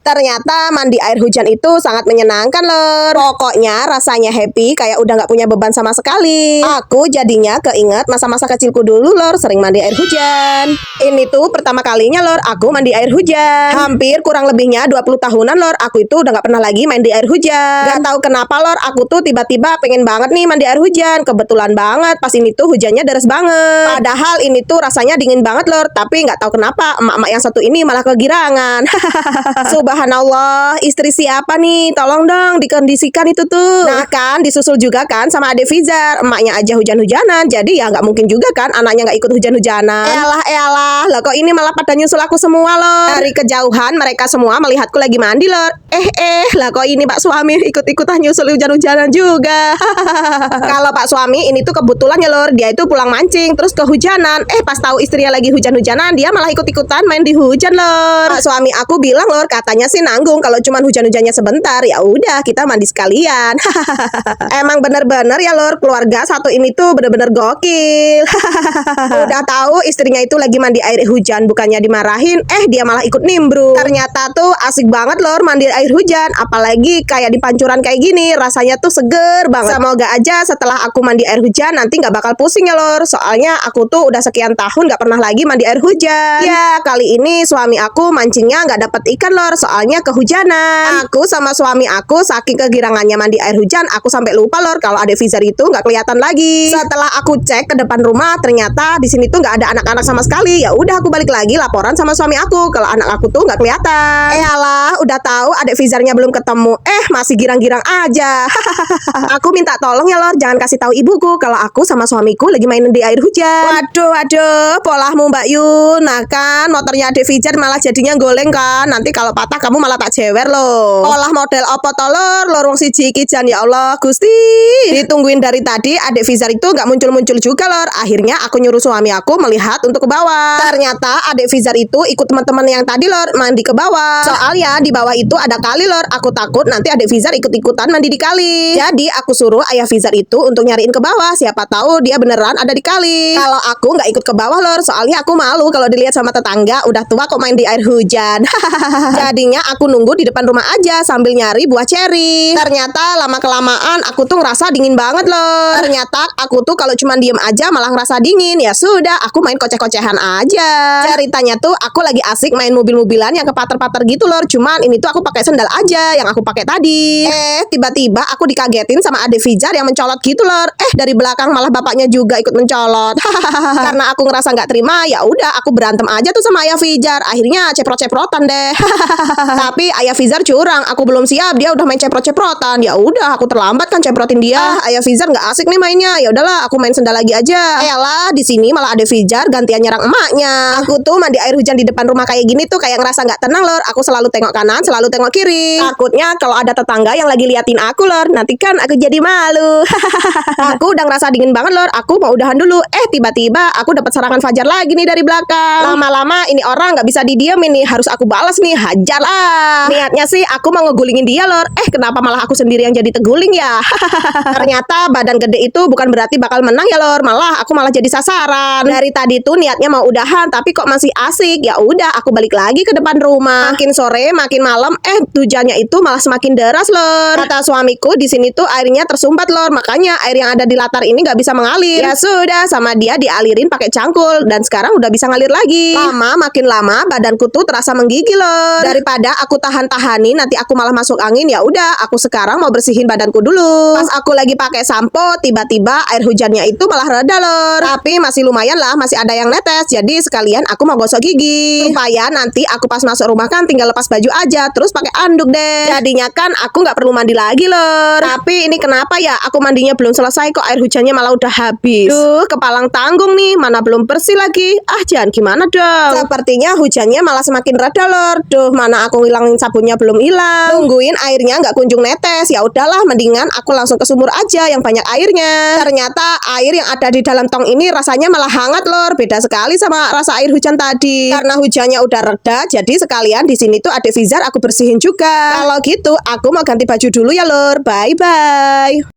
Ternyata mandi air hujan itu sangat menyenangkan lor. Pokoknya rasanya happy kayak udah nggak punya beban sama sekali. Aku jadinya keinget masa-masa kecilku dulu lor, sering mandi air hujan. Ini tuh pertama kalinya lor aku mandi air hujan. Hampir kurang lebihnya 20 tahunan lor aku itu udah nggak pernah lagi mandi air hujan. Gak tahu kenapa lor aku tuh tiba-tiba pengen banget nih mandi air hujan. Kebetulan banget pas ini tuh hujannya deras banget. Padahal ini tuh rasanya dingin banget lor, tapi nggak tahu kenapa emak-emak yang satu ini malah kegirangan. Subhanallah, istri siapa nih? Tolong dong dikondisikan itu tuh. Nah kan, disusul juga kan sama adik Fizar. Emaknya aja hujan-hujanan, jadi ya nggak mungkin juga kan anaknya nggak ikut hujan-hujanan. Elah, lah kok ini malah pada nyusul aku semua loh. Dari kejauhan mereka semua melihatku lagi mandi loh. Lah kok ini Pak suami ikut-ikutan nyusul hujan-hujanan juga. Kalau Pak suami ini tuh kebetulan ya lor, dia itu pulang mancing terus kehujanan. Pas tahu istrinya lagi hujan-hujanan, dia malah ikut-ikutan main di hujan lor. Pak suami aku bilang lor, katanya sih nanggung kalau cuman hujan-hujannya sebentar. Ya udah kita mandi sekalian. Emang bener-bener ya lor, keluarga satu ini tuh bener-bener gokil. Udah tahu istrinya itu lagi mandi air hujan, bukannya dimarahin, dia malah ikut nimbrung. Ternyata tuh asik banget lor mandi air hujan, apalagi kayak di pancuran kayak gini, rasanya tuh seger banget. Semoga aja setelah aku mandi air hujan nanti nggak bakal pusing ya lor, soalnya aku tuh udah sekian tahun nggak pernah lagi mandi air hujan. Ya kali ini suami aku mancingnya nggak dapet ikan lor, soalnya kehujanan. Aku sama suami aku saking kegirangannya mandi air hujan, aku sampai lupa lor kalau adik Fizar itu nggak kelihatan lagi. Setelah aku cek ke depan rumah, ternyata di sini tuh nggak ada anak-anak sama sekali. Ya udah aku balik lagi laporan sama suami aku kalau anak aku tuh nggak kelihatan. Alah, udah tahu adik Fizarnya belum ketemu, masih girang-girang aja. Aku minta tolong ya lor, jangan kasih tahu ibuku kalau aku sama suamiku lagi main di air hujan. Waduh, polahmu Mbak Yun. Nah kan, motornya adik Fizar malah jadinya goleng kan. Nanti kalau patah kamu malah tak jewer loh. Olah model apa tolor, lorong siji iki jan, ya Allah Gusti. Ditungguin dari tadi adik Fizar itu nggak muncul-muncul juga lor. Akhirnya aku nyuruh suami aku melihat untuk ke bawah. Ternyata adik Fizar itu ikut teman-teman yang tadi lor mandi ke bawah. Soalnya di bawah itu ada kali lor. Aku takut nanti adik Fizar ikut-ikutan mandi di kali. Jadi aku suruh ayah Fizar itu untuk nyariin ke bawah. Siapa tahu dia beneran ada di kali. Kalau aku nggak ikut ke bawah lor, soalnya aku malu kalau dilihat sama tetangga udah tua kok main di air hujan. Jadinya aku nunggu di depan rumah aja sambil nyari buah ceri. Ternyata lama-kelamaan aku tuh ngerasa dingin banget loh. Ternyata aku tuh kalau cuma diem aja malah ngerasa dingin. Ya sudah, aku main koceh-kocehan aja. Ceritanya tuh aku lagi asik main mobil-mobilan yang kepater-pater gitu lor. Cuman ini tuh aku pakai sendal aja yang aku pakai tadi. Tiba-tiba aku dikagetin sama adik Fizar yang mencolot gitu lor. Dari belakang malah bapaknya juga ikut mencolot. Karena aku ngerasa nggak terima, ya udah aku berantem aja tuh sama ayah Fizar. Akhirnya ceprot-ceprotan deh. Tapi ayah Fizar curang, aku belum siap, dia udah main ceprot-ceprotan. Ya udah, aku terlambat kan ceprotin dia. Ayah Fizar nggak asik nih mainnya. Ya udahlah, aku main sendal lagi aja. Elah, di sini malah ada Fizar gantian nyerang emaknya. Aku tuh mandi air hujan di depan rumah kayak gini tuh kayak ngerasa nggak tenang lor. Aku selalu tengok kanan, selalu tengok kiri. Takutnya kalau ada tetangga yang lagi liatin aku lor, nanti kan aku jadi malu. Aku udah ngerasa dingin banget lor. Aku mau udahan dulu. Tiba-tiba aku dapat serangan Fajar lagi nih dari belakang. Lama-lama ini orang nggak bisa didiemin nih, harus aku balas nih, hajar lah. Niatnya sih aku mau ngegulingin dia lor. Kenapa malah aku sendiri yang jadi teguling ya? Ternyata badan gede itu bukan berarti bakal menang ya lor, malah aku malah jadi sasaran. Dari tadi tuh niatnya mau udahan, tapi kok masih asik. Ya udah, aku balik lagi ke depan rumah. Makin sore, makin malam, hujannya itu malah semakin deras lor. Kata suamiku di sini tuh airnya tersumbat lor, makanya air yang ada di latar ini nggak bisa mengalir. Ya sudah, sama dia dialirin pakai cangkul dan sekarang udah bisa ngalir lagi. Makin lama badanku tuh terasa menggigil lor. Daripada aku tahan-tahani nanti aku malah masuk angin, ya udah aku sekarang mau bersihin badanku dulu. Pas aku lagi pakai sampo, tiba-tiba air hujannya itu malah reda lor. Tapi masih lumayan lah, masih ada yang netes. Jadi sekalian aku mau gosok gigi supaya nanti aku pas masuk rumah kan tinggal lepas baju aja terus pakai anduk deh. Jadinya kan aku nggak perlu mandi lagi lor. Tapi ini kenapa ya aku mandinya belum selesai kok air hujannya malah udah habis. Duh, kepalang tanggung nih, mana belum bersih lagi. Jangan gimana dong. Sepertinya hujannya malah semakin reda lor. Duh, mana aku ngilangin sabunnya belum hilang. Nungguin airnya nggak kunjung netes. Ya udahlah, mendingan aku langsung ke sumur aja yang banyak airnya. Ternyata air yang ada di dalam tong ini rasanya malah hangat lor. Beda sekali sama rasa air hujan tadi. Karena hujannya udah reda, jadi sekalian di sini tuh adik Fizar aku bersihin juga. Kalau gitu, aku mau ganti baju dulu ya lor. Bye bye.